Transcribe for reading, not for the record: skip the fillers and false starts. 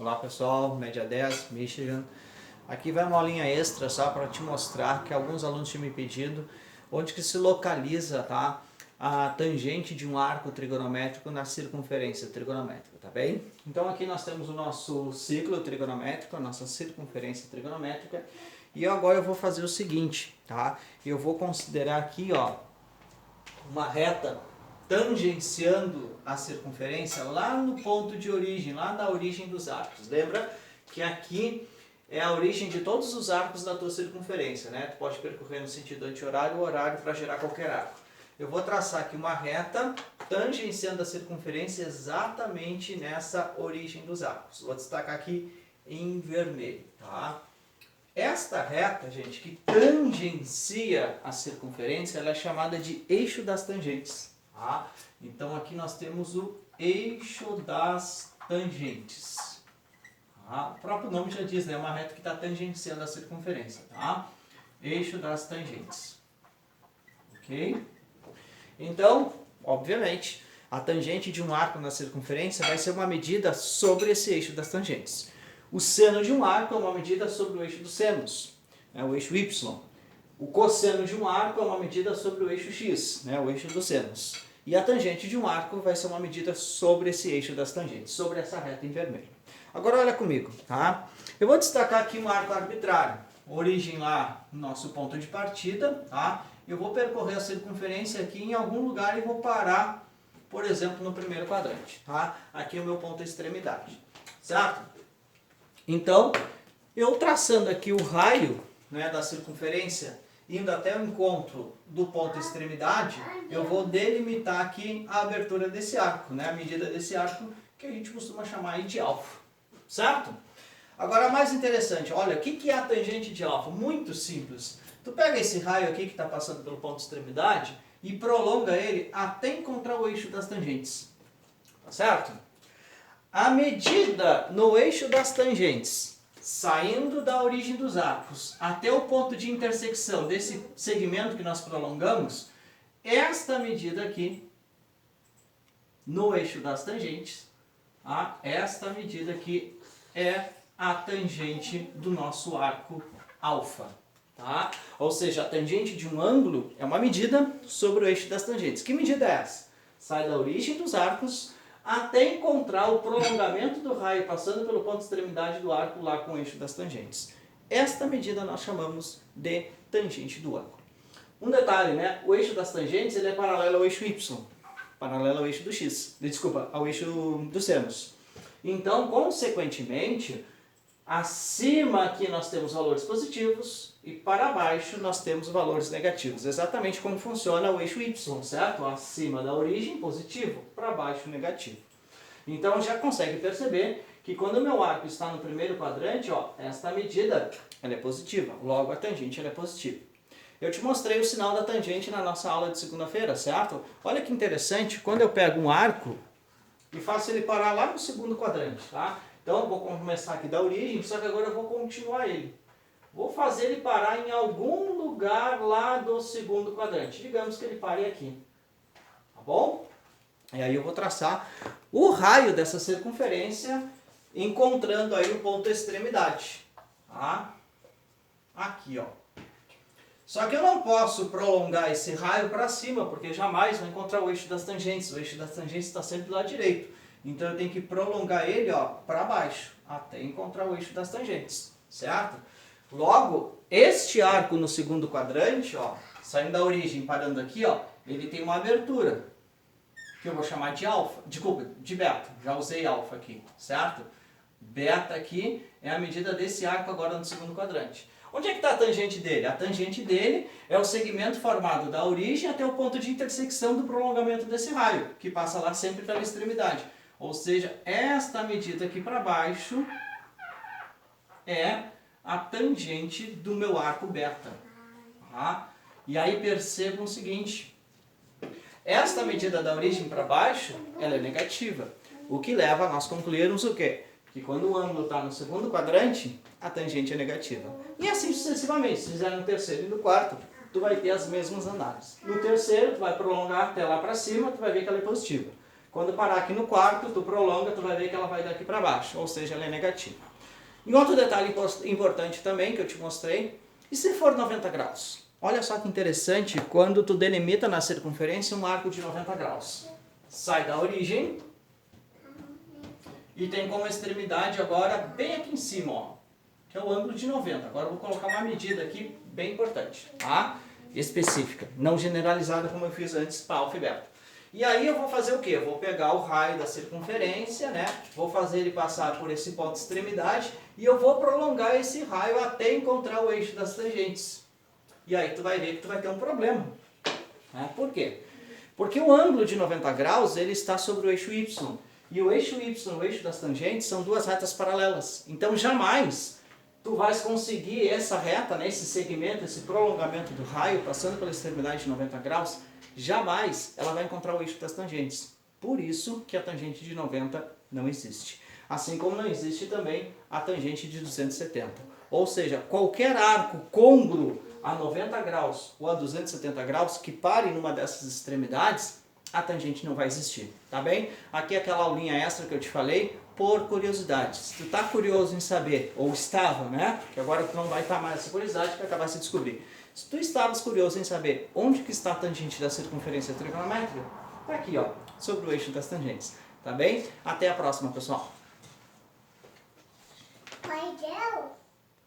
Olá pessoal, média 10, Michigan. Aqui vai uma aulinha extra só para te mostrar que alguns alunos tinham me pedido onde que se localiza, tá, a tangente de um arco trigonométrico na circunferência trigonométrica, tá bem? Então aqui nós temos o nosso ciclo trigonométrico, a nossa circunferência trigonométrica, e agora eu vou fazer o seguinte, tá? Eu vou considerar aqui, ó, uma reta tangenciando a circunferência lá no ponto de origem, lá na origem dos arcos. Lembra que aqui é a origem de todos os arcos da tua circunferência, né? Tu pode percorrer no sentido anti-horário ou horário para gerar qualquer arco. Eu vou traçar aqui uma reta tangenciando a circunferência exatamente nessa origem dos arcos. Vou destacar aqui em vermelho, tá? Esta reta, gente, que tangencia a circunferência, ela é chamada de eixo das tangentes. Tá? Então aqui nós temos o eixo das tangentes. Tá? O próprio nome já diz, né? É uma reta que está tangenciando a circunferência. Tá? Eixo das tangentes. Ok? Então, obviamente, a tangente de um arco na circunferência vai ser uma medida sobre esse eixo das tangentes. O seno de um arco é uma medida sobre o eixo dos senos, né, o eixo Y. O cosseno de um arco é uma medida sobre o eixo X, né, o eixo dos senos. E a tangente de um arco vai ser uma medida sobre esse eixo das tangentes, sobre essa reta em vermelho. Agora olha comigo, tá? Eu vou destacar aqui um arco arbitrário. Origem lá no nosso ponto de partida, tá? Eu vou percorrer a circunferência aqui em algum lugar e vou parar, por exemplo, no primeiro quadrante, tá? Aqui é o meu ponto de extremidade, certo? Então, eu traçando aqui o raio, né, da circunferência, indo até o encontro do ponto de extremidade, eu vou delimitar aqui a abertura desse arco, né, a medida desse arco, que a gente costuma chamar aí de alfa, certo? Agora, mais interessante, olha, o que é a tangente de alfa? Muito simples. Tu pega esse raio aqui que está passando pelo ponto de extremidade e prolonga ele até encontrar o eixo das tangentes, tá certo? A medida no eixo das tangentes, saindo da origem dos arcos até o ponto de intersecção desse segmento que nós prolongamos, esta medida aqui, no eixo das tangentes, tá? Esta medida aqui é a tangente do nosso arco alfa. Tá? Ou seja, a tangente de um ângulo é uma medida sobre o eixo das tangentes. Que medida é essa? Sai da origem dos arcos até encontrar o prolongamento do raio passando pelo ponto de extremidade do arco lá com o eixo das tangentes. Esta medida nós chamamos de tangente do ângulo. Um detalhe, né? O eixo das tangentes ele é paralelo ao eixo Y, paralelo ao eixo do X, desculpa, ao eixo dos senos. Então, consequentemente, acima aqui nós temos valores positivos e para baixo nós temos valores negativos. Exatamente como funciona o eixo Y, certo? Acima da origem, positivo, para baixo, negativo. Então já consegue perceber que quando o meu arco está no primeiro quadrante, ó, esta medida ela é positiva, logo a tangente ela é positiva. Eu te mostrei o sinal da tangente na nossa aula de segunda-feira, certo? Olha que interessante, quando eu pego um arco e faço ele parar lá no segundo quadrante, tá? Então eu vou começar aqui da origem, só que agora eu vou continuar ele. Vou fazer ele parar em algum lugar lá do segundo quadrante. Digamos que ele pare aqui. Tá bom? E aí eu vou traçar o raio dessa circunferência, encontrando aí o ponto de extremidade. Tá? Aqui, ó. Só que eu não posso prolongar esse raio para cima, porque jamais vou encontrar o eixo das tangentes. O eixo das tangentes está sempre do lado direito. Então eu tenho que prolongar ele para baixo, até encontrar o eixo das tangentes, certo? Logo, este arco no segundo quadrante, ó, saindo da origem, parando aqui, ó, ele tem uma abertura, que eu vou chamar de alfa, desculpa, de beta, já usei alfa aqui, certo? Beta aqui é a medida desse arco agora no segundo quadrante. Onde é que está a tangente dele? A tangente dele é o segmento formado da origem até o ponto de intersecção do prolongamento desse raio, que passa lá sempre pela extremidade. Ou seja, esta medida aqui para baixo é a tangente do meu arco beta. Tá? E aí percebam o seguinte, esta medida da origem para baixo, ela é negativa. O que leva a nós concluirmos o quê? Que quando o ângulo está no segundo quadrante, a tangente é negativa. E assim sucessivamente, se fizer no terceiro e no quarto, tu vai ter as mesmas análises. No terceiro, tu vai prolongar até lá para cima, tu vai ver que ela é positiva. Quando parar aqui no quarto, tu prolonga, tu vai ver que ela vai daqui para baixo, ou seja, ela é negativa. E outro detalhe importante também que eu te mostrei, e se for 90 graus? Olha só que interessante, quando tu delimita na circunferência um arco de 90 graus. Sai da origem e tem como extremidade agora bem aqui em cima, ó, que é o ângulo de 90. Agora eu vou colocar uma medida aqui bem importante, tá? Específica, não generalizada como eu fiz antes para alfa e beta. E aí eu vou fazer o quê? Eu vou pegar o raio da circunferência, né? Vou fazer ele passar por esse ponto de extremidade e eu vou prolongar esse raio até encontrar o eixo das tangentes. E aí tu vai ver que tu vai ter um problema. Né? Por quê? Porque o ângulo de 90 graus ele está sobre o eixo Y. E o eixo Y e o eixo das tangentes são duas retas paralelas. Então jamais tu vais conseguir essa reta, né, esse segmento, esse prolongamento do raio passando pela extremidade de 90 graus, jamais ela vai encontrar o eixo das tangentes. Por isso que a tangente de 90 não existe. Assim como não existe também a tangente de 270. Ou seja, qualquer arco côngruo a 90 graus ou a 270 graus que pare numa dessas extremidades, a tangente não vai existir, tá bem? Aqui é aquela aulinha extra que eu te falei, por curiosidade. Se tu tá curioso em saber, ou estava, né? Que agora tu não vai estar mais essa curiosidade que acabasse de descobrir. Se tu estavas curioso em saber onde que está a tangente da circunferência trigonométrica, tá aqui, ó, sobre o eixo das tangentes, tá bem? Até a próxima, pessoal. Pai,